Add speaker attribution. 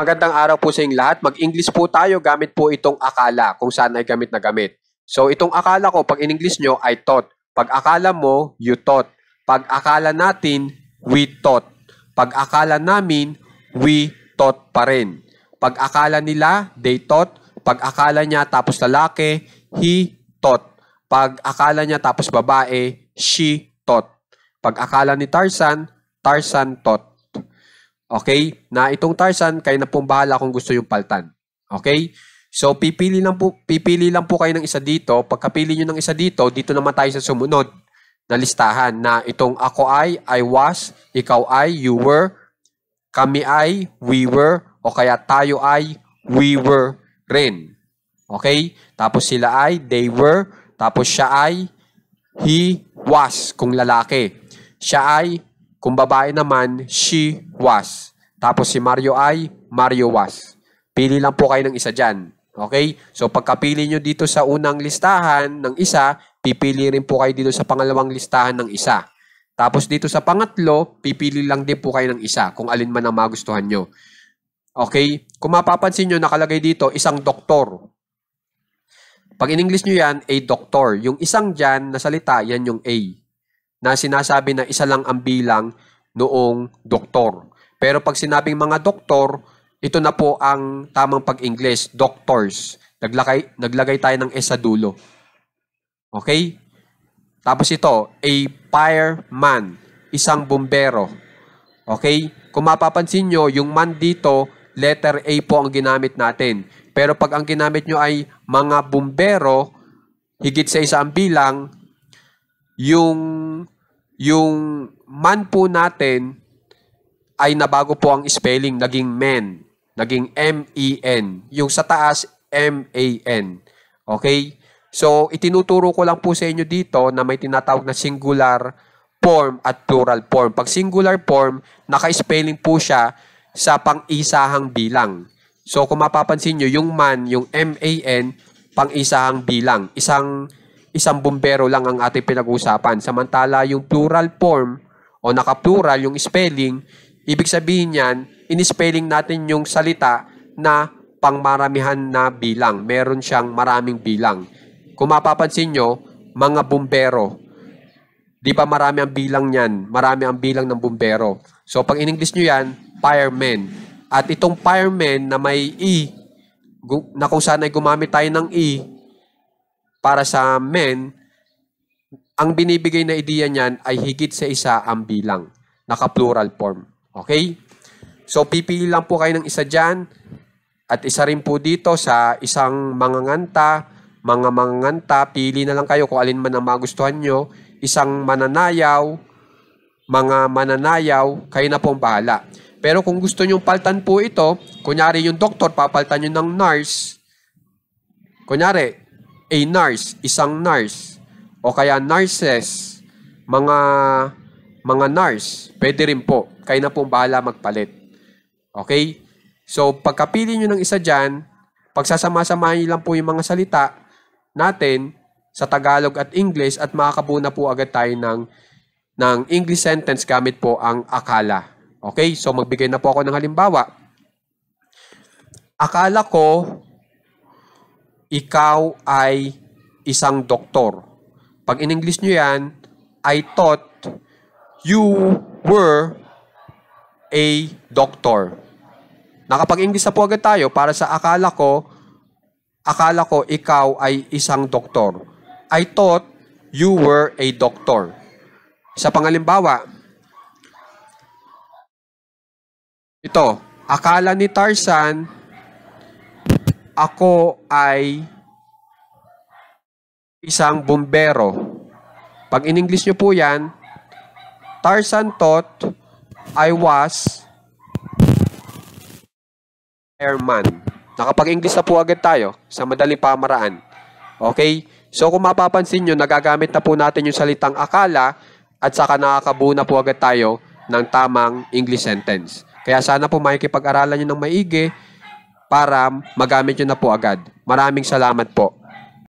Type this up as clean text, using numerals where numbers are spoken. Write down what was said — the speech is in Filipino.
Speaker 1: Magandang araw po sa inyong lahat. Mag-English po tayo gamit po itong akala kung saan ay gamit na gamit. So itong akala ko, pag in-English nyo ay thought. Pag akala mo, you thought. Pag akala natin, we thought. Pag akala namin, we thought pa rin. Pag akala nila, they thought. Pag akala niya tapos lalaki, he thought. Pag akala niya tapos babae, she thought. Pag akala ni Tarzan, Tarzan thought. Okay? Na itong Tarzan, kayo na pong bahala kung gusto yung paltan. Okay? So, pipili lang po kayo ng isa dito. Pagkapili nyo ng isa dito, dito naman tayo sa sumunod na listahan na itong ako ay, I was, ikaw ay, you were, kami ay, we were, o kaya tayo ay, we were rin. Okay? Tapos sila ay, they were, tapos siya ay, he was, kung lalaki. Siya ay, kung babae naman, she was. Tapos si Mario ay, Mario was. Pili lang po kayo ng isa dyan. Okay? So pagkapili nyo dito sa unang listahan ng isa, pipili rin po kayo dito sa pangalawang listahan ng isa. Tapos dito sa pangatlo, pipili lang din po kayo ng isa kung alin man ang magustuhan nyo. Okay? Kung mapapansin nyo, nakalagay dito, isang doktor. Pag in-English nyo yan, a doctor. Yung isang dyan na salita, yan yung A. Na sinasabi na isa lang ang bilang noong doktor. Pero pag sinabing mga doktor, ito na po ang tamang pag-English, doctors. Naglagay tayo ng S sa dulo. Okay? Tapos ito, a fireman, isang bumbero. Okay? Kung mapapansin nyo, yung man dito, letter A po ang ginamit natin. Pero pag ang ginamit nyo ay mga bumbero, higit sa isa ang bilang, yung man po natin ay nabago po ang spelling, naging men, naging M-E-N. Yung sa taas, M-A-N. Okay? So, itinuturo ko lang po sa inyo dito na may tinatawag na singular form at plural form. Pag singular form, naka-spelling po siya sa pang-isahang bilang. So, kung mapapansin nyo, yung man, yung M-A-N, pang-isahang bilang. Isang bumbero lang ang ating pinag-uusapan. Samantala, yung plural form o naka-plural, yung spelling, ibig sabihin yan, in-spelling natin yung salita na pangmaramihan na bilang. Meron siyang maraming bilang. Kung mapapansin nyo, mga bumbero. Di ba marami ang bilang niyan? Marami ang bilang ng bumbero. So, pag in-English nyo yan, firemen. At itong firemen na may E, na kung saan ay gumamit tayo ng E, para sa men, ang binibigay na ideya niyan ay higit sa isa ang bilang. Naka-plural form. Okay? So, pipili lang po kayo ng isa dyan. At isa rin po dito sa isang manganganta, pili na lang kayo kung alin man ang magustuhan nyo. Isang mananayaw, mga mananayaw, kayo na pong bahala. Pero kung gusto nyo paltan po ito, kunyari yung doktor, papaltan nyo ng nurse. Kunyari, a nurse, isang nurse. O kaya nurses, mga nurse, pwede rin po. Kayo na pong bahala magpalit. Okay? So, pagkapili nyo ng isa dyan, pagsasama-samahin nyo lang po yung mga salita natin sa Tagalog at English at makakabuo na po agad tayo ng English sentence gamit po ang akala. Okay? So, magbigay na po ako ng halimbawa. Akala ko, ikaw ay isang doktor. Pag in-English nyo yan, I thought you were a doctor. Nakapag-English na po agad tayo para sa akala ko ikaw ay isang doktor. I thought you were a doctor. Sa pangalimbawa, ito, akala ni Tarzan, ako ay isang bumbero. Pag in-English nyo po yan, Tarzan thought I was fireman. Nakapag-English na po agad tayo sa madaling pamaraan. Okay? So kung mapapansin nyo, nagagamit na po natin yung salitang akala at saka nakakabuo na po agad tayo ng tamang English sentence. Kaya sana po makikipag-aralan nyo ng maigi para magamit nyo na po agad. Maraming salamat po.